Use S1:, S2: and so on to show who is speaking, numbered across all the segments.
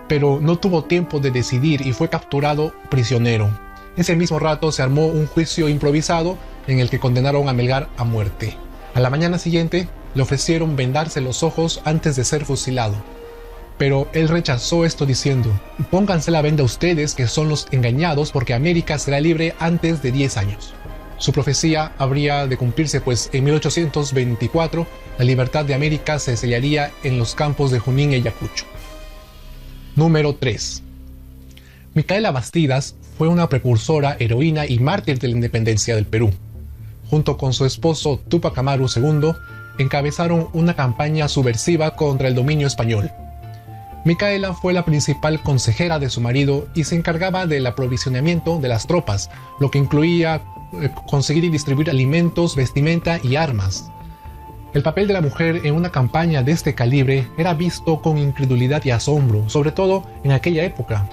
S1: pero no tuvo tiempo de decidir y fue capturado prisionero. Ese mismo rato se armó un juicio improvisado en el que condenaron a Melgar a muerte. A la mañana siguiente le ofrecieron vendarse los ojos antes de ser fusilado. Pero él rechazó esto diciendo: pónganse la venda ustedes que son los engañados, porque América será libre antes de 10 años. Su profecía habría de cumplirse, pues en 1824 la libertad de América se sellaría en los campos de Junín y Ayacucho. Número 3. Micaela Bastidas fue una precursora, heroína y mártir de la independencia del Perú. Junto con su esposo Túpac Amaru II, encabezaron una campaña subversiva contra el dominio español. Micaela fue la principal consejera de su marido y se encargaba del aprovisionamiento de las tropas, lo que incluía conseguir y distribuir alimentos, vestimenta y armas. El papel de la mujer en una campaña de este calibre era visto con incredulidad y asombro, sobre todo en aquella época.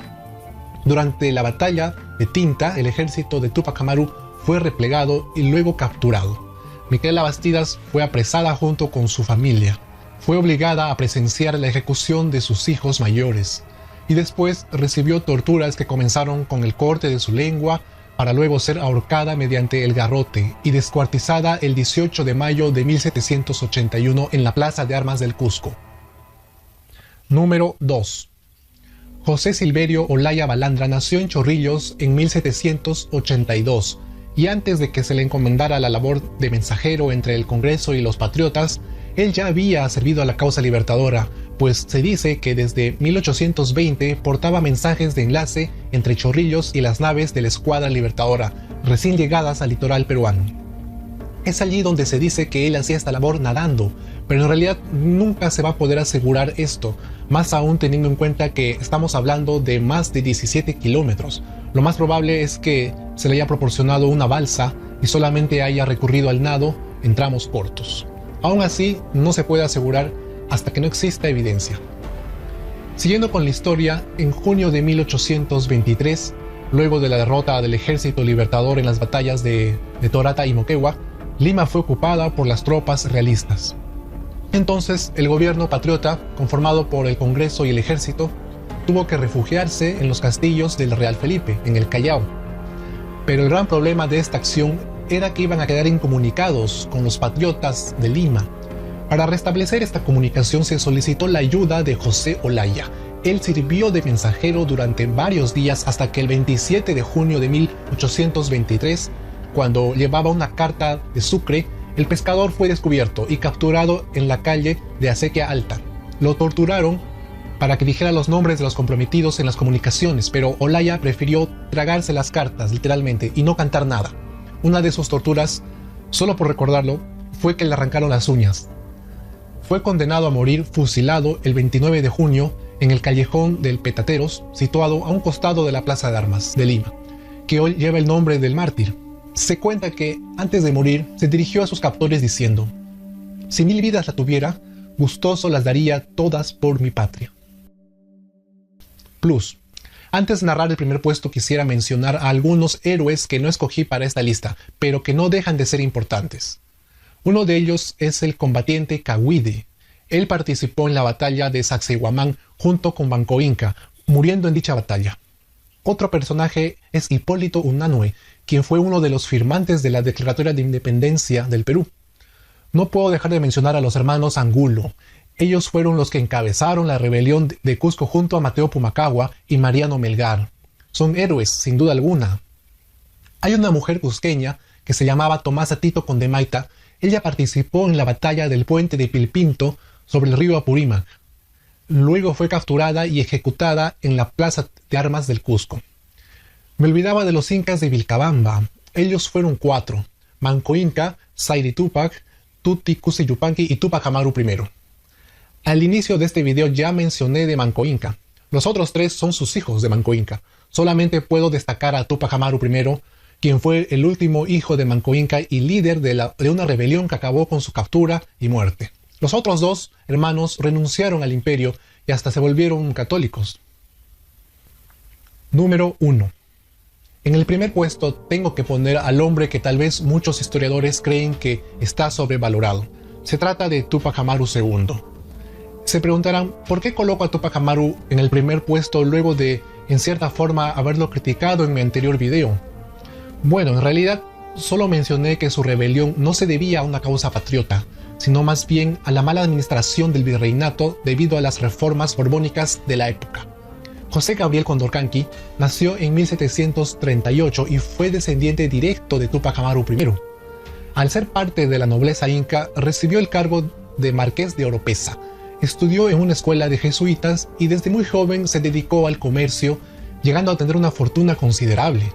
S1: Durante la batalla de Tinta, el ejército de Túpac Amaru fue replegado y luego capturado. Micaela Bastidas fue apresada junto con su familia. Fue obligada a presenciar la ejecución de sus hijos mayores y después recibió torturas que comenzaron con el corte de su lengua para luego ser ahorcada mediante el garrote y descuartizada el 18 de mayo de 1781 en la Plaza de Armas del Cusco. Número 2. José Silverio Olaya Balandra nació en Chorrillos en 1782 y antes de que se le encomendara la labor de mensajero entre el Congreso y los patriotas, él ya había servido a la causa libertadora, pues se dice que desde 1820 portaba mensajes de enlace entre Chorrillos y las naves de la Escuadra Libertadora, recién llegadas al litoral peruano. Es allí donde se dice que él hacía esta labor nadando, pero en realidad nunca se va a poder asegurar esto, más aún teniendo en cuenta que estamos hablando de más de 17 kilómetros. Lo más probable es que se le haya proporcionado una balsa y solamente haya recurrido al nado en tramos cortos. Aún así, no se puede asegurar hasta que no exista evidencia. Siguiendo con la historia, en junio de 1823, luego de la derrota del ejército libertador en las batallas de Torata y Moquegua, Lima fue ocupada por las tropas realistas. Entonces, el gobierno patriota, conformado por el Congreso y el ejército, tuvo que refugiarse en los castillos del Real Felipe, en el Callao. Pero el gran problema de esta acción era que iban a quedar incomunicados con los patriotas de Lima. Para restablecer esta comunicación se solicitó la ayuda de José Olaya. Él sirvió de mensajero durante varios días hasta que el 27 de junio de 1823, cuando llevaba una carta de Sucre, el pescador fue descubierto y capturado en la calle de Acequia Alta. Lo torturaron para que dijera los nombres de los comprometidos en las comunicaciones, pero Olaya prefirió tragarse las cartas, literalmente, y no cantar nada. Una de sus torturas, solo por recordarlo, fue que le arrancaron las uñas. Fue condenado a morir fusilado el 29 de junio en el callejón del Petateros, situado a un costado de la Plaza de Armas de Lima, que hoy lleva el nombre del mártir. Se cuenta que, antes de morir, se dirigió a sus captores diciendo: si 1000 vidas la tuviera, gustoso las daría todas por mi patria. Plus. Antes de narrar el primer puesto quisiera mencionar a algunos héroes que no escogí para esta lista, pero que no dejan de ser importantes. Uno de ellos es el combatiente Cahuide. Él participó en la batalla de Sacsayhuamán junto con Manco Inca, muriendo en dicha batalla. Otro personaje es Hipólito Unanue, quien fue uno de los firmantes de la Declaratoria de Independencia del Perú. No puedo dejar de mencionar a los hermanos Angulo. Ellos fueron los que encabezaron la rebelión de Cusco junto a Mateo Pumacahua y Mariano Melgar. Son héroes, sin duda alguna. Hay una mujer cusqueña que se llamaba Tomasa Tito Condemaita. Ella participó en la batalla del puente de Pilpinto sobre el río Apurímac. Luego fue capturada y ejecutada en la Plaza de Armas del Cusco. Me olvidaba de los incas de Vilcabamba. Ellos fueron 4: Manco Inca, Sayri Túpac, Tuti Cusi Yupanqui y Túpac Amaru I. Al inicio de este video ya mencioné de Manco Inca. Los otros 3 son sus hijos de Manco Inca. Solamente puedo destacar a Túpac Amaru I, quien fue el último hijo de Manco Inca y líder de una rebelión que acabó con su captura y muerte. Los otros 2 hermanos renunciaron al imperio y hasta se volvieron católicos. Número 1. En el primer puesto tengo que poner al hombre que tal vez muchos historiadores creen que está sobrevalorado. Se trata de Túpac Amaru II. Se preguntarán, ¿por qué coloco a Tupac Amaru en el primer puesto luego de, en cierta forma, haberlo criticado en mi anterior video? Bueno, en realidad solo mencioné que su rebelión no se debía a una causa patriota, sino más bien a la mala administración del virreinato debido a las reformas borbónicas de la época. José Gabriel Condorcanqui nació en 1738 y fue descendiente directo de Tupac Amaru I. Al ser parte de la nobleza inca, recibió el cargo de marqués de Oropesa. Estudió en una escuela de jesuitas y desde muy joven se dedicó al comercio, llegando a tener una fortuna considerable.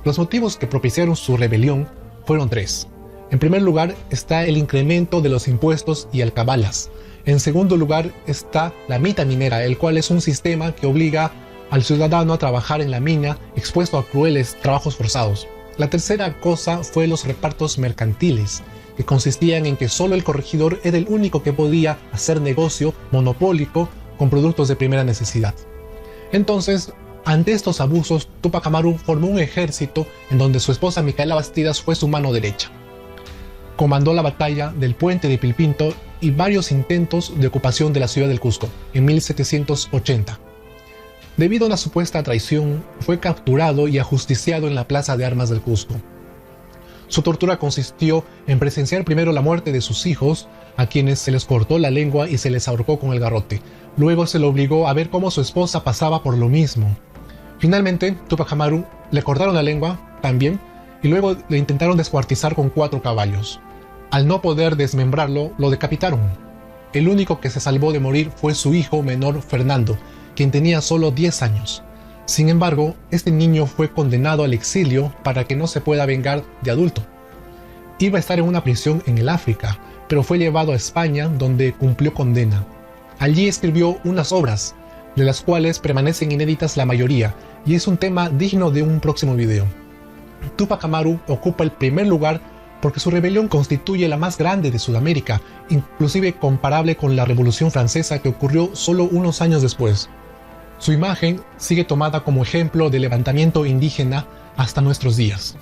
S1: Los motivos que propiciaron su rebelión fueron tres. En primer lugar está el incremento de los impuestos y alcabalas. En segundo lugar está la mita minera, el cual es un sistema que obliga al ciudadano a trabajar en la mina expuesto a crueles trabajos forzados. La tercera cosa fue los repartos mercantiles, que consistían en que solo el corregidor era el único que podía hacer negocio monopólico con productos de primera necesidad. Entonces, ante estos abusos, Tupac Amaru formó un ejército en donde su esposa Micaela Bastidas fue su mano derecha. Comandó la batalla del puente de Pilpinto y varios intentos de ocupación de la ciudad del Cusco en 1780. Debido a una supuesta traición, fue capturado y ajusticiado en la plaza de armas del Cusco. Su tortura consistió en presenciar primero la muerte de sus hijos, a quienes se les cortó la lengua y se les ahorcó con el garrote. Luego se le obligó a ver cómo su esposa pasaba por lo mismo. Finalmente, Tupac Amaru le cortaron la lengua también y luego le intentaron descuartizar con 4 caballos. Al no poder desmembrarlo, lo decapitaron. El único que se salvó de morir fue su hijo menor Fernando, quien tenía solo 10 años. Sin embargo, este niño fue condenado al exilio para que no se pueda vengar de adulto. Iba a estar en una prisión en el África, pero fue llevado a España donde cumplió condena. Allí escribió unas obras, de las cuales permanecen inéditas la mayoría, y es un tema digno de un próximo video. Tupac Amaru ocupa el primer lugar porque su rebelión constituye la más grande de Sudamérica, inclusive comparable con la Revolución Francesa que ocurrió solo unos años después. Su imagen sigue tomada como ejemplo de levantamiento indígena hasta nuestros días.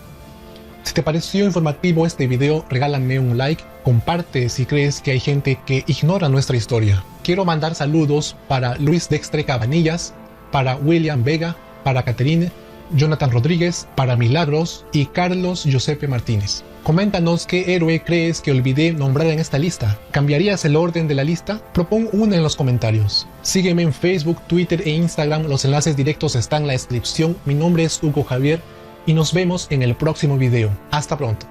S1: Si te pareció informativo este video, regálame un like, comparte si crees que hay gente que ignora nuestra historia. Quiero mandar saludos para Luis Dextre Cabanillas, para William Vega, para Caterine, Jonathan Rodríguez, para Milagros y Carlos Giuseppe Martínez. Coméntanos qué héroe crees que olvidé nombrar en esta lista. ¿Cambiarías el orden de la lista? Propón una en los comentarios. Sígueme en Facebook, Twitter e Instagram. Los enlaces directos están en la descripción. Mi nombre es Hugo Javier y nos vemos en el próximo video. Hasta pronto.